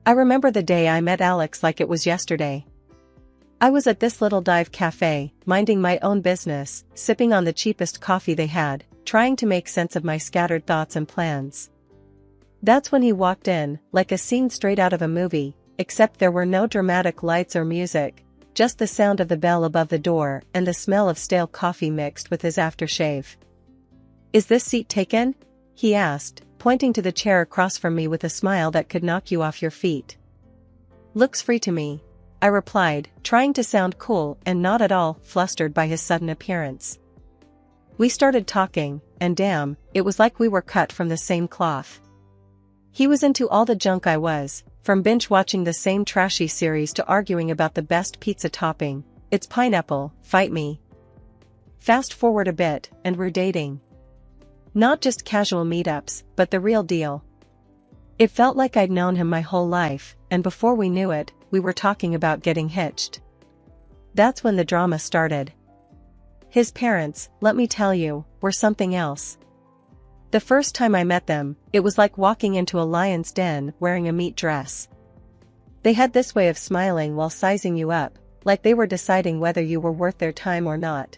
I remember the day I met Alex like it was yesterday. I was at this little dive cafe, minding my own business, sipping on the cheapest coffee they had, trying to make sense of my scattered thoughts and plans. That's when he walked in, like a scene straight out of a movie, except there were no dramatic lights or music, just the sound of the bell above the door and the smell of stale coffee mixed with his aftershave. "Is this seat taken?" he asked, pointing to the chair across from me with a smile that could knock you off your feet. "Looks free to me," I replied, trying to sound cool and not at all flustered by his sudden appearance. We started talking, and damn, it was like we were cut from the same cloth. He was into all the junk I was, from binge-watching the same trashy series to arguing about the best pizza topping. It's pineapple, fight me. Fast forward a bit, and we're dating. Not just casual meetups, but the real deal. It felt like I'd known him my whole life, and before we knew it, we were talking about getting hitched. That's when the drama started. His parents, let me tell you, were something else. The first time I met them, it was like walking into a lion's den wearing a meat dress. They had this way of smiling while sizing you up, like they were deciding whether you were worth their time or not.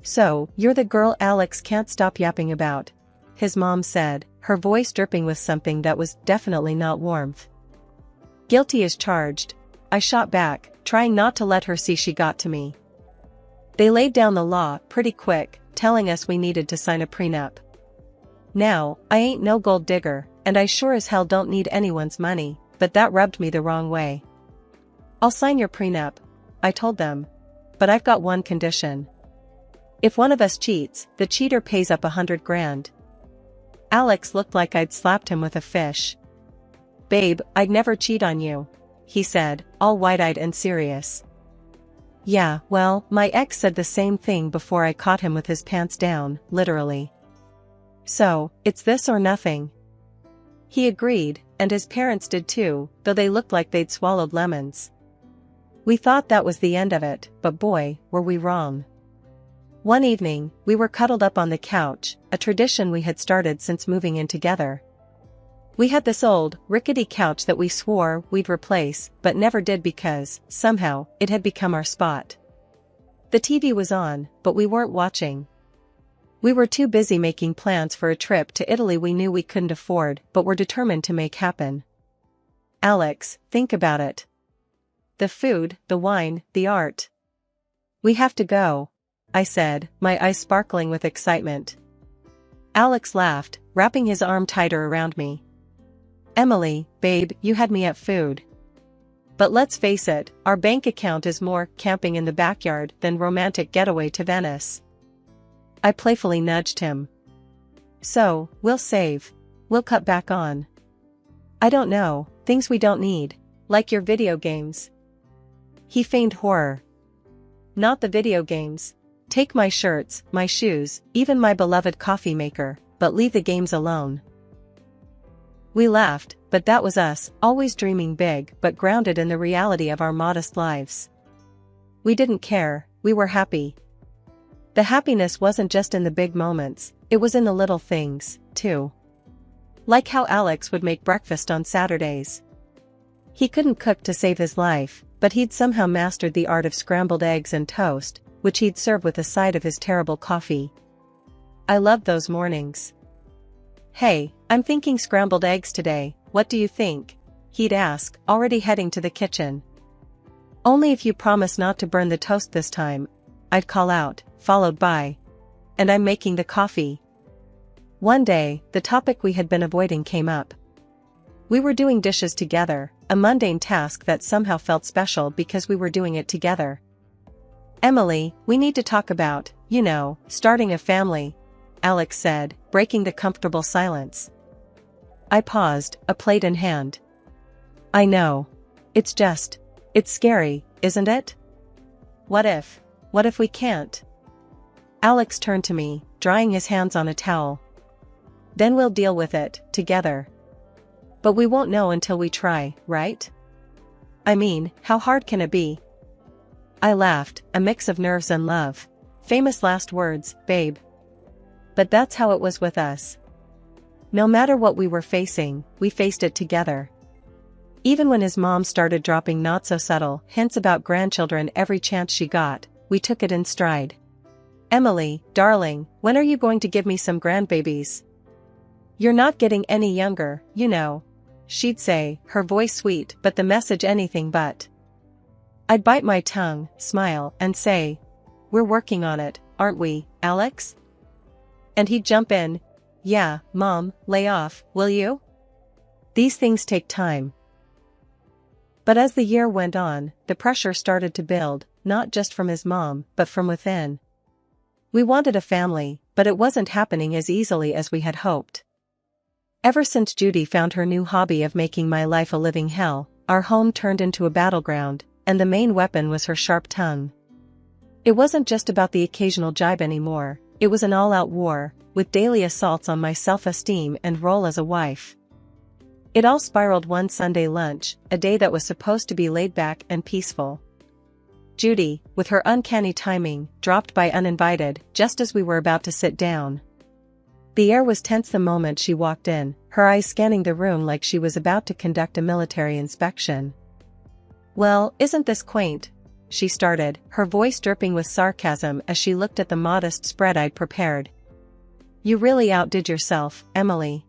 "So, you're the girl Alex can't stop yapping about," his mom said, her voice dripping with something that was definitely not warmth. "Guilty as charged," I shot back, trying not to let her see she got to me. "They laid down the law pretty quick, telling us we needed to sign a prenup. Now, I ain't no gold digger, and I sure as hell don't need anyone's money, but that rubbed me the wrong way. I'll sign your prenup," I told them. "But I've got one condition. If one of us cheats, the cheater pays up 100 grand. Alex looked like I'd slapped him with a fish. "Babe, I'd never cheat on you," he said, all wide-eyed and serious. Yeah, well, my ex said the same thing before I caught him with his pants down, literally. "So, it's this or nothing." He agreed, and his parents did too, though they looked like they'd swallowed lemons. We thought that was the end of it, but boy, were we wrong. One evening, we were cuddled up on the couch, a tradition we had started since moving in together. We had this old, rickety couch that we swore we'd replace, but never did because, somehow, it had become our spot. The TV was on, but we weren't watching. We were too busy making plans for a trip to Italy we knew we couldn't afford but were determined to make happen. "Alex, think about it. The food, the wine, the art. We have to go," I said, my eyes sparkling with excitement. Alex laughed, wrapping his arm tighter around me. "Emily, babe, you had me at food. But let's face it, our bank account is more camping in the backyard than romantic getaway to Venice." I playfully nudged him. "So, we'll save. We'll cut back on. I don't know, things we don't need, like your video games." He feigned horror. "Not the video games. Take my shirts, my shoes, even my beloved coffee maker, but leave the games alone." We laughed, but that was us, always dreaming big but grounded in the reality of our modest lives. We didn't care, we were happy. The happiness wasn't just in the big moments, it was in the little things, too. Like how Alex would make breakfast on Saturdays. He couldn't cook to save his life, but he'd somehow mastered the art of scrambled eggs and toast, which he'd serve with a side of his terrible coffee. I loved those mornings. "Hey, I'm thinking scrambled eggs today, what do you think?" he'd ask, already heading to the kitchen. "Only if you promise not to burn the toast this time," I'd call out, followed by, "And I'm making the coffee." One day, the topic we had been avoiding came up. We were doing dishes together, a mundane task that somehow felt special because we were doing it together. "Emily, we need to talk about, starting a family," Alex said, breaking the comfortable silence. I paused, a plate in hand. "I know. It's scary, isn't it? What if we can't?" Alex turned to me, drying his hands on a towel. "Then we'll deal with it, together. But we won't know until we try, right? I mean, how hard can it be?" I laughed, a mix of nerves and love. Famous last words, babe. But that's how it was with us. No matter what we were facing, we faced it together. Even when his mom started dropping not-so-subtle hints about grandchildren every chance she got, we took it in stride. "Emily, darling, when are you going to give me some grandbabies? You're not getting any younger, you know," she'd say, her voice sweet but the message anything but. I'd bite my tongue, smile, and say, "We're working on it, aren't we, Alex?" And he'd jump in, "Yeah, Mom, lay off, will you? These things take time." But as the year went on, the pressure started to build, not just from his mom, but from within. We wanted a family, but it wasn't happening as easily as we had hoped. Ever since Judy found her new hobby of making my life a living hell, our home turned into a battleground, and the main weapon was her sharp tongue. It wasn't just about the occasional jibe anymore, it was an all-out war, with daily assaults on my self-esteem and role as a wife. It all spiraled one Sunday lunch, a day that was supposed to be laid back and peaceful. Judy, with her uncanny timing, dropped by uninvited, just as we were about to sit down. The air was tense the moment she walked in, her eyes scanning the room like she was about to conduct a military inspection. "Well, isn't this quaint?" she started, her voice dripping with sarcasm as she looked at the modest spread I'd prepared. "You really outdid yourself, Emily.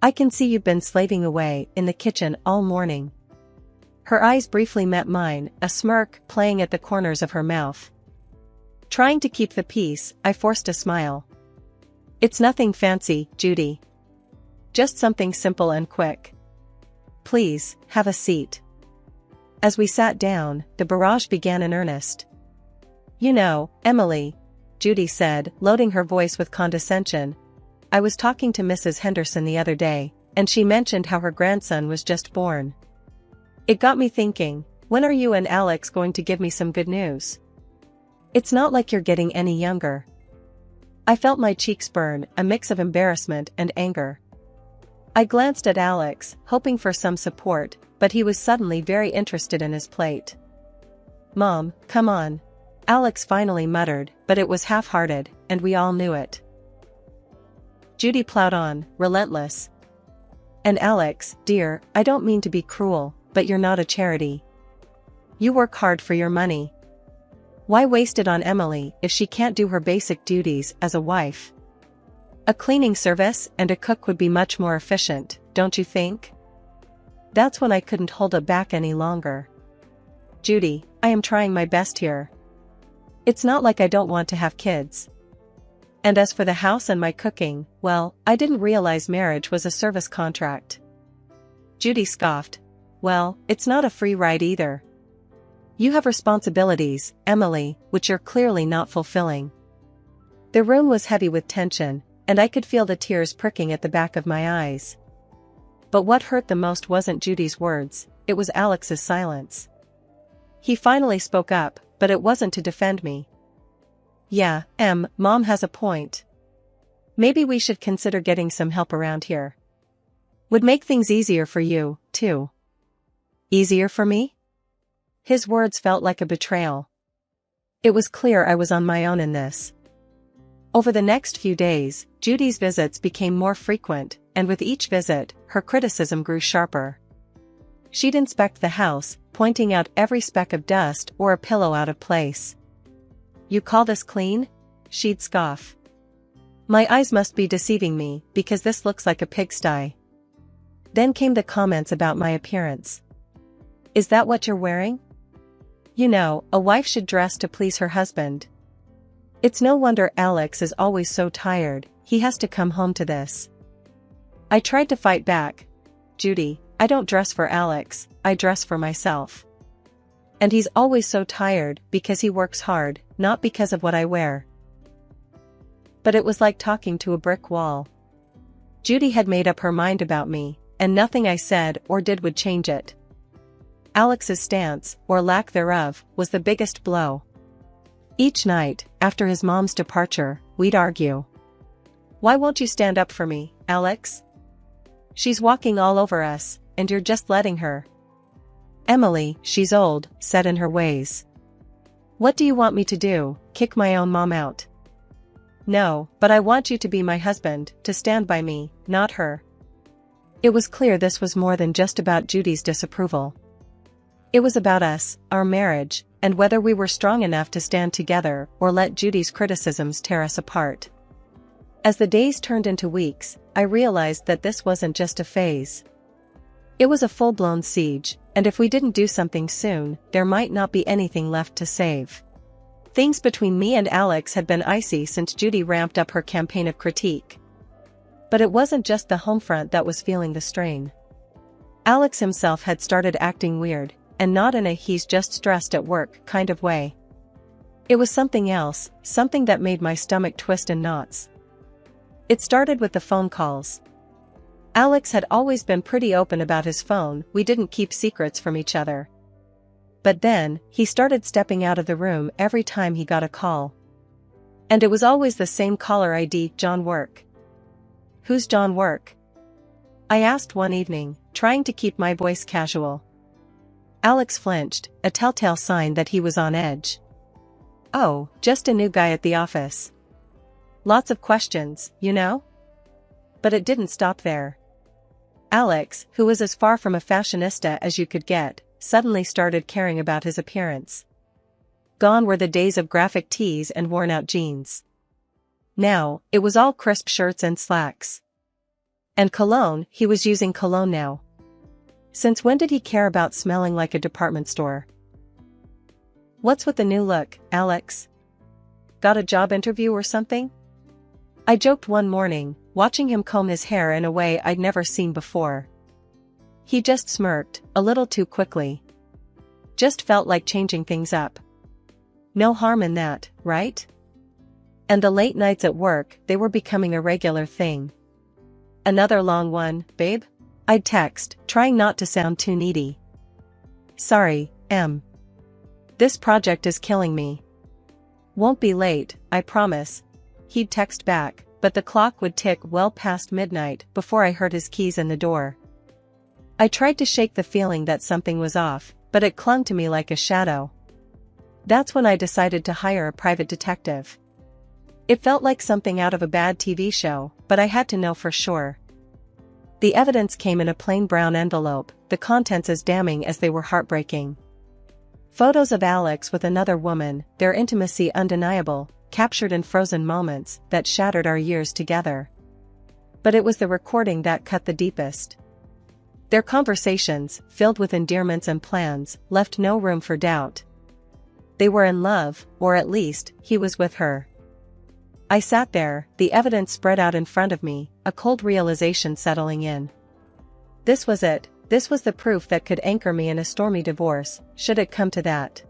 I can see you've been slaving away in the kitchen all morning." Her eyes briefly met mine, a smirk playing at the corners of her mouth. Trying to keep the peace, I forced a smile. "It's nothing fancy, Judy. Just something simple and quick. Please, have a seat." As we sat down, the barrage began in earnest. "You know, Emily," Judy said, loading her voice with condescension, "I was talking to Mrs. Henderson the other day, and she mentioned how her grandson was just born. It got me thinking, when are you and Alex going to give me some good news? It's not like you're getting any younger." I felt my cheeks burn, a mix of embarrassment and anger. I glanced at Alex, hoping for some support, but he was suddenly very interested in his plate. "Mom, come on," Alex finally muttered, but it was half-hearted, and we all knew it. Judy plowed on, relentless. "And Alex, dear, I don't mean to be cruel, but you're not a charity. You work hard for your money. Why waste it on Emily if she can't do her basic duties as a wife? A cleaning service and a cook would be much more efficient, don't you think?" That's when I couldn't hold it back any longer. "Judy, I am trying my best here. It's not like I don't want to have kids. And as for the house and my cooking, well, I didn't realize marriage was a service contract." Judy scoffed. "Well, it's not a free ride either. You have responsibilities, Emily, which you're clearly not fulfilling." The room was heavy with tension, and I could feel the tears pricking at the back of my eyes. But what hurt the most wasn't Judy's words, it was Alex's silence. He finally spoke up, but it wasn't to defend me. "Yeah, Mom has a point. Maybe we should consider getting some help around here. Would make things easier for you, too." "Easier for me?" His words felt like a betrayal. It was clear I was on my own in this. Over the next few days, Judy's visits became more frequent, and with each visit, her criticism grew sharper. She'd inspect the house, pointing out every speck of dust or a pillow out of place. "You call this clean?" she'd scoff. My eyes must be deceiving me, because this looks like a pigsty. Then came the comments about my appearance. "Is that what you're wearing? You know, a wife should dress to please her husband. It's no wonder Alex is always so tired, he has to come home to this." I tried to fight back. "Judy, I don't dress for Alex, I dress for myself. And he's always so tired because he works hard, not because of what I wear." But it was like talking to a brick wall. Judy had made up her mind about me, and nothing I said or did would change it. Alex's stance, or lack thereof, was the biggest blow. Each night, after his mom's departure, we'd argue. "Why won't you stand up for me, Alex? She's walking all over us, and you're just letting her." "Emily, she's old, set in her ways. What do you want me to do, kick my own mom out?" "No, but I want you to be my husband, to stand by me, not her." It was clear this was more than just about Judy's disapproval. It was about us, our marriage, and whether we were strong enough to stand together or let Judy's criticisms tear us apart. As the days turned into weeks, I realized that this wasn't just a phase. It was a full-blown siege, and if we didn't do something soon, there might not be anything left to save. Things between me and Alex had been icy since Judy ramped up her campaign of critique. But it wasn't just the home front that was feeling the strain. Alex himself had started acting weird, and not in a he's just stressed at work kind of way. It was something else, something that made my stomach twist in knots. It started with the phone calls. Alex had always been pretty open about his phone, we didn't keep secrets from each other. But then, he started stepping out of the room every time he got a call. And it was always the same caller ID, John Work. "Who's John Work?" I asked one evening, trying to keep my voice casual. Alex flinched, a telltale sign that he was on edge. "Oh, just a new guy at the office. Lots of questions, you know?" But it didn't stop there. Alex, who was as far from a fashionista as you could get, suddenly started caring about his appearance. Gone were the days of graphic tees and worn-out jeans. Now, it was all crisp shirts and slacks. And cologne, he was using cologne now. Since when did he care about smelling like a department store? "What's with the new look, Alex? Got a job interview or something?" I joked one morning, watching him comb his hair in a way I'd never seen before. He just smirked, a little too quickly. "Just felt like changing things up." No harm in that, right? And the late nights at work, they were becoming a regular thing. "Another long one, babe?" I'd text, trying not to sound too needy. "Sorry, Em. This project is killing me." "Won't be late, I promise," he'd text back, but the clock would tick well past midnight before I heard his keys in the door. I tried to shake the feeling that something was off, but it clung to me like a shadow. That's when I decided to hire a private detective. It felt like something out of a bad TV show, but I had to know for sure. The evidence came in a plain brown envelope, the contents as damning as they were heartbreaking. Photos of Alex with another woman, their intimacy undeniable, captured in frozen moments that shattered our years together. But it was the recording that cut the deepest. Their conversations, filled with endearments and plans, left no room for doubt. They were in love, or at least, he was with her. I sat there, the evidence spread out in front of me, a cold realization settling in. This was it, this was the proof that could anchor me in a stormy divorce, should it come to that.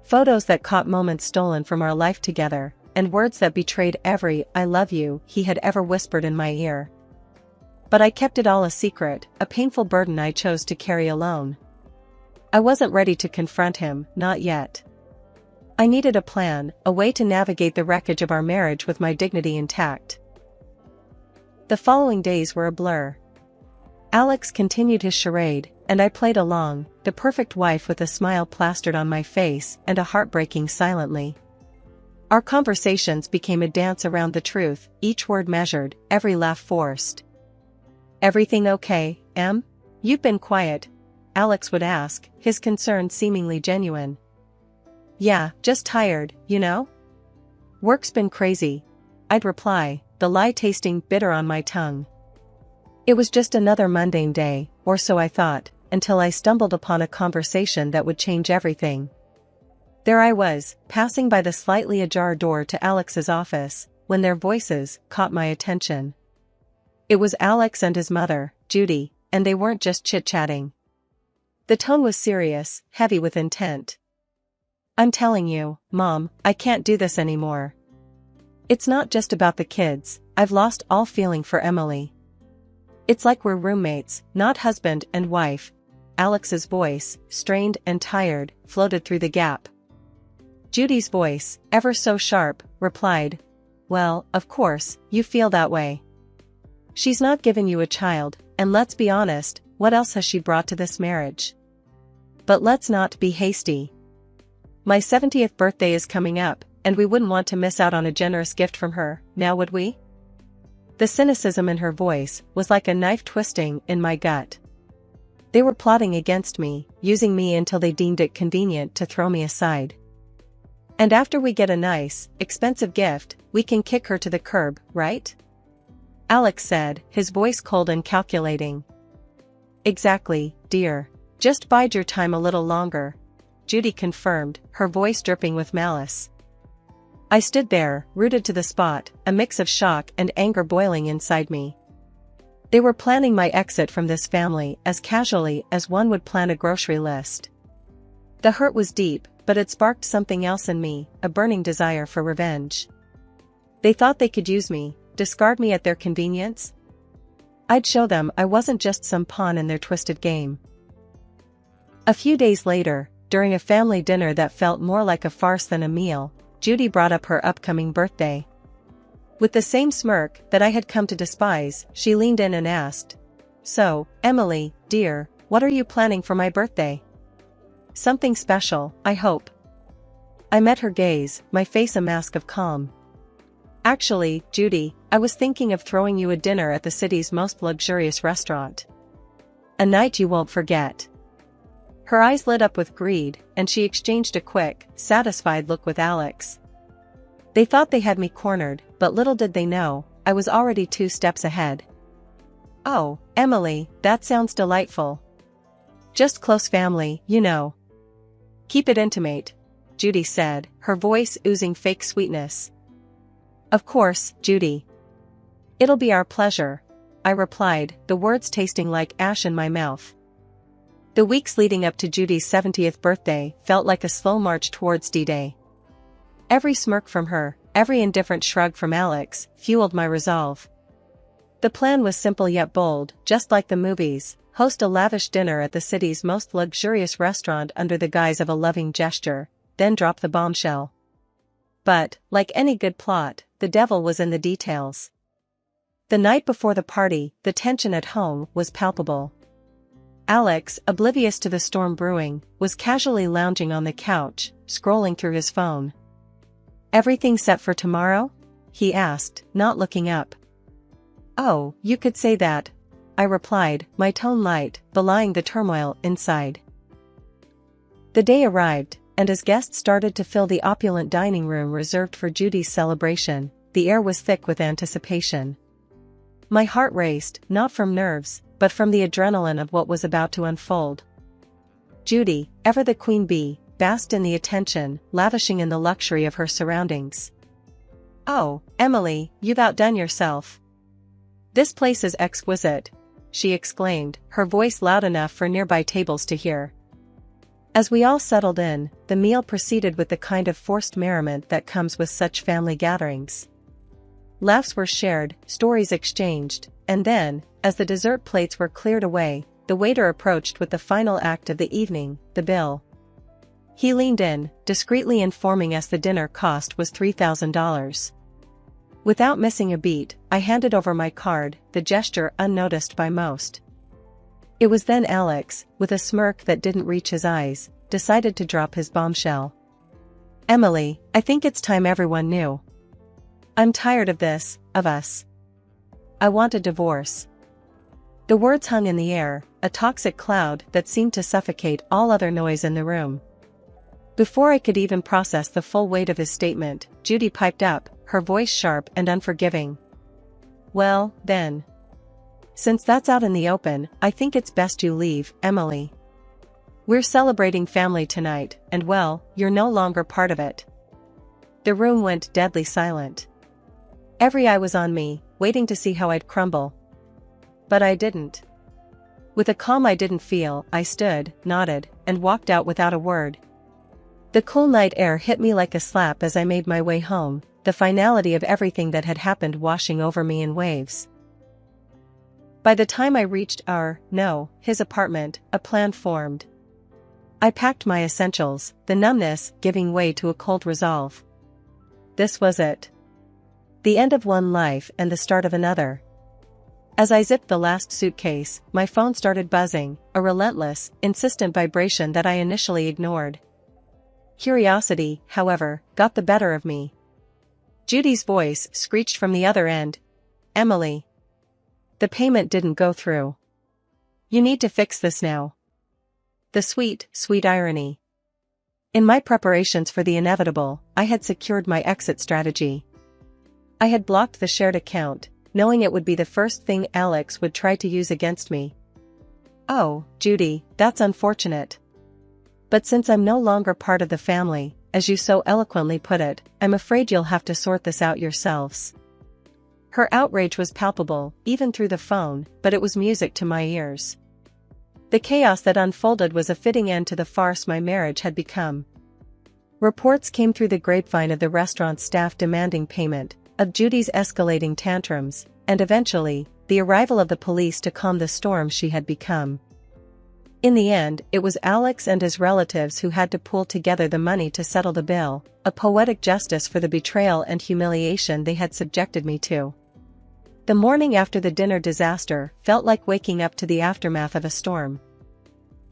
Photos that caught moments stolen from our life together, and words that betrayed every "I love you" he had ever whispered in my ear. But I kept it all a secret, a painful burden I chose to carry alone. I wasn't ready to confront him, not yet. I needed a plan, a way to navigate the wreckage of our marriage with my dignity intact. The following days were a blur. Alex continued his charade, and I played along, the perfect wife with a smile plastered on my face and a heart breaking silently. Our conversations became a dance around the truth, each word measured, every laugh forced. "Everything okay, Em? You've been quiet," Alex would ask, his concern seemingly genuine. "Yeah, just tired, you know? Work's been crazy," I'd reply, the lie tasting bitter on my tongue. It was just another mundane day, or so I thought, until I stumbled upon a conversation that would change everything. There I was, passing by the slightly ajar door to Alex's office, when their voices caught my attention. It was Alex and his mother, Judy, and they weren't just chit-chatting. The tone was serious, heavy with intent. "I'm telling you, Mom, I can't do this anymore. It's not just about the kids, I've lost all feeling for Emily. It's like we're roommates, not husband and wife." Alex's voice, strained and tired, floated through the gap. Judy's voice, ever so sharp, replied, "Well, of course, you feel that way. She's not given you a child, and let's be honest, what else has she brought to this marriage? But let's not be hasty. My 70th birthday is coming up, and we wouldn't want to miss out on a generous gift from her, now would we?" The cynicism in her voice was like a knife twisting in my gut. They were plotting against me, using me until they deemed it convenient to throw me aside. And after we get a nice, expensive gift, we can kick her to the curb, right? Alex said, his voice cold and calculating. Exactly, dear. Just bide your time a little longer, Judy confirmed, her voice dripping with malice. I stood there, rooted to the spot, a mix of shock and anger boiling inside me. They were planning my exit from this family as casually as one would plan a grocery list. The hurt was deep, but it sparked something else in me, a burning desire for revenge. They thought they could use me, discard me at their convenience? I'd show them I wasn't just some pawn in their twisted game. A few days later, during a family dinner that felt more like a farce than a meal, Judy brought up her upcoming birthday. With the same smirk that I had come to despise, she leaned in and asked, "So, Emily, dear, what are you planning for my birthday? Something special, I hope." I met her gaze, my face a mask of calm. "Actually, Judy, I was thinking of throwing you a dinner at the city's most luxurious restaurant. A night you won't forget." Her eyes lit up with greed, and she exchanged a quick, satisfied look with Alex. They thought they had me cornered, but little did they know, I was already 2 steps ahead. "Oh, Emily, that sounds delightful. Just close family, you know. Keep it intimate," Judy said, her voice oozing fake sweetness. "Of course, Judy. It'll be our pleasure," I replied, the words tasting like ash in my mouth. The weeks leading up to Judy's 70th birthday felt like a slow march towards D-Day. Every smirk from her, every indifferent shrug from Alex, fueled my resolve. The plan was simple yet bold, just like the movies: host a lavish dinner at the city's most luxurious restaurant under the guise of a loving gesture, then drop the bombshell. But, like any good plot, the devil was in the details. The night before the party, the tension at home was palpable. Alex, oblivious to the storm brewing, was casually lounging on the couch, scrolling through his phone. "Everything set for tomorrow?" he asked, not looking up. "Oh, you could say that," I replied, my tone light, belying the turmoil inside. The day arrived, and as guests started to fill the opulent dining room reserved for Judy's celebration, the air was thick with anticipation. My heart raced, not from nerves, but from the adrenaline of what was about to unfold. Judy, ever the queen bee, basked in the attention, lavishing in the luxury of her surroundings. "Oh, Emily, you've outdone yourself. This place is exquisite," she exclaimed, her voice loud enough for nearby tables to hear. As we all settled in, the meal proceeded with the kind of forced merriment that comes with such family gatherings. Laughs were shared, stories exchanged, and then, as the dessert plates were cleared away, the waiter approached with the final act of the evening, the bill. He leaned in, discreetly informing us the dinner cost was $3,000. Without missing a beat, I handed over my card, the gesture unnoticed by most. It was then Alex, with a smirk that didn't reach his eyes, decided to drop his bombshell. "Emily, I think it's time everyone knew. I'm tired of this, of us. I want a divorce." The words hung in the air, a toxic cloud that seemed to suffocate all other noise in the room. Before I could even process the full weight of his statement, Judy piped up, her voice sharp and unforgiving. "Well, then. Since that's out in the open, I think it's best you leave, Emily. We're celebrating family tonight, and well, you're no longer part of it." The room went deadly silent. Every eye was on me, waiting to see how I'd crumble. But I didn't. With a calm I didn't feel, I stood, nodded, and walked out without a word. The cool night air hit me like a slap as I made my way home, the finality of everything that had happened washing over me in waves. By the time I reached his apartment, a plan formed. I packed my essentials, the numbness giving way to a cold resolve. This was it. The end of one life and the start of another. As I zipped the last suitcase, my phone started buzzing, a relentless, insistent vibration that I initially ignored. Curiosity, however, got the better of me. Judy's voice screeched from the other end. Emily. The payment didn't go through. You need to fix this now. The sweet, sweet irony. In my preparations for the inevitable, I had secured my exit strategy. I had blocked the shared account, knowing it would be the first thing Alex would try to use against me. Oh, Judy, that's unfortunate. But since I'm no longer part of the family, as you so eloquently put it, I'm afraid you'll have to sort this out yourselves. Her outrage was palpable, even through the phone, but it was music to my ears. The chaos that unfolded was a fitting end to the farce my marriage had become. Reports came through the grapevine of the restaurant staff demanding payment, of Judy's escalating tantrums, and eventually, the arrival of the police to calm the storm she had become. In the end, it was Alex and his relatives who had to pool together the money to settle the bill, a poetic justice for the betrayal and humiliation they had subjected me to. The morning after the dinner disaster felt like waking up to the aftermath of a storm.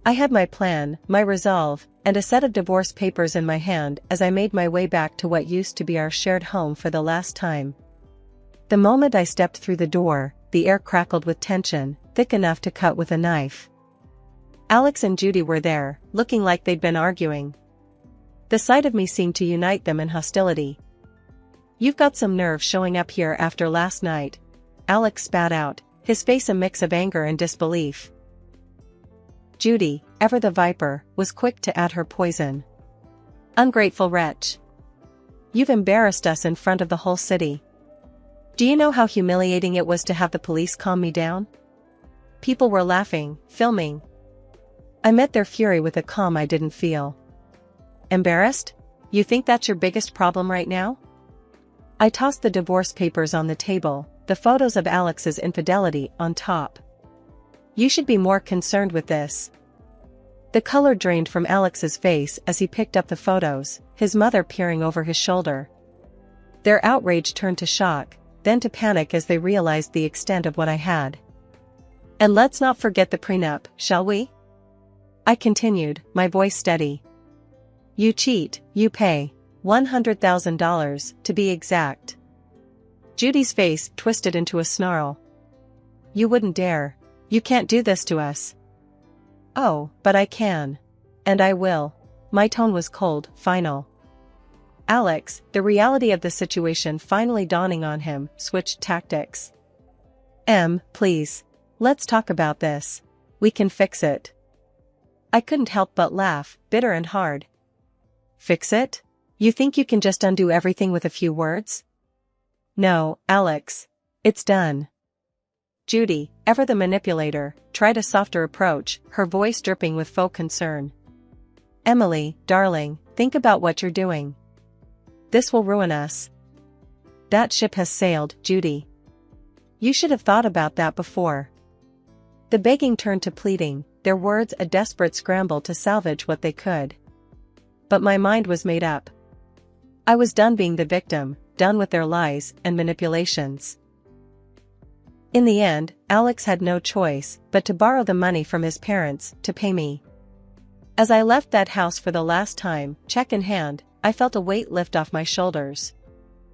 I had my plan, my resolve, and a set of divorce papers in my hand as I made my way back to what used to be our shared home for the last time. The moment I stepped through the door, the air crackled with tension, thick enough to cut with a knife. Alex and Judy were there, looking like they'd been arguing. The sight of me seemed to unite them in hostility. "You've got some nerve showing up here after last night," Alex spat out, his face a mix of anger and disbelief. Judy, ever the viper, was quick to add her poison. "Ungrateful wretch. You've embarrassed us in front of the whole city. Do you know how humiliating it was to have the police calm me down? People were laughing, filming. I met their fury with a calm I didn't feel. Embarrassed? You think that's your biggest problem right now?" I tossed the divorce papers on the table, the photos of Alex's infidelity on top. "You should be more concerned with this." The color drained from Alex's face as he picked up the photos, his mother peering over his shoulder. Their outrage turned to shock, then to panic as they realized the extent of what I had. "And let's not forget the prenup, shall we?" I continued, my voice steady. "You cheat, you pay. $100,000, to be exact." Judy's face twisted into a snarl. "You wouldn't dare. You can't do this to us." "Oh, but I can. And I will." My tone was cold, final. Alex, the reality of the situation finally dawning on him, switched tactics. Please. Let's talk about this. We can fix it." I couldn't help but laugh, bitter and hard. "Fix it? You think you can just undo everything with a few words?" "No, Alex. It's done." Judy, ever the manipulator, tried a softer approach, her voice dripping with faux concern. "Emily, darling, think about what you're doing. This will ruin us." "That ship has sailed, Judy. You should have thought about that before." The begging turned to pleading, their words a desperate scramble to salvage what they could. But my mind was made up. I was done being the victim, done with their lies and manipulations. In the end, Alex had no choice but to borrow the money from his parents to pay me. As I left that house for the last time, check in hand, I felt a weight lift off my shoulders.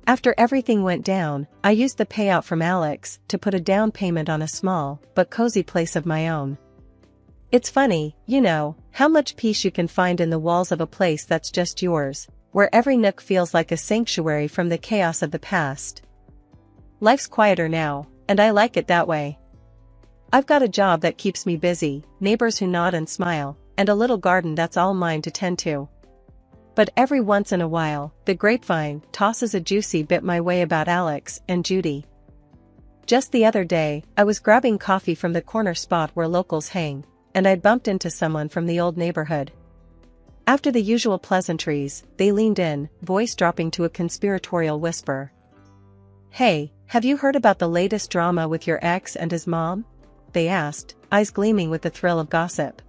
After everything went down, I used the payout from Alex to put a down payment on a small, but cozy place of my own. It's funny, you know, how much peace you can find in the walls of a place that's just yours, where every nook feels like a sanctuary from the chaos of the past. Life's quieter now, and I like it that way. I've got a job that keeps me busy, neighbors who nod and smile, and a little garden that's all mine to tend to. But every once in a while, the grapevine tosses a juicy bit my way about Alex and Judy. Just the other day, I was grabbing coffee from the corner spot where locals hang, and I'd bumped into someone from the old neighborhood. After the usual pleasantries, they leaned in, voice dropping to a conspiratorial whisper. "Hey, have you heard about the latest drama with your ex and his mom?" they asked, eyes gleaming with the thrill of gossip.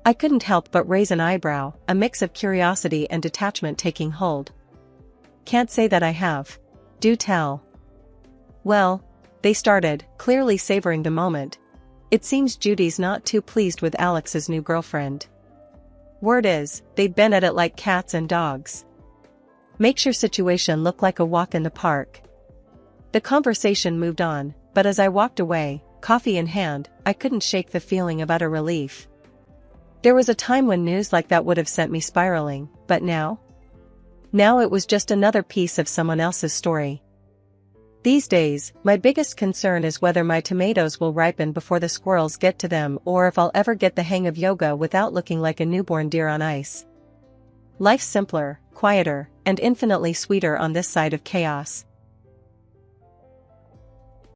I couldn't help but raise an eyebrow, a mix of curiosity and detachment taking hold. "Can't say that I have." "Do tell." "Well," they started, clearly savoring the moment. "It seems Judy's not too pleased with Alex's new girlfriend. Word is, they've been at it like cats and dogs. Makes your situation look like a walk in the park. The conversation moved on, but as I walked away, coffee in hand, I couldn't shake the feeling of utter relief. There was a time when news like that would have sent me spiraling, but now? Now it was just another piece of someone else's story. These days, my biggest concern is whether my tomatoes will ripen before the squirrels get to them or if I'll ever get the hang of yoga without looking like a newborn deer on ice. Life's simpler, quieter, and infinitely sweeter on this side of chaos.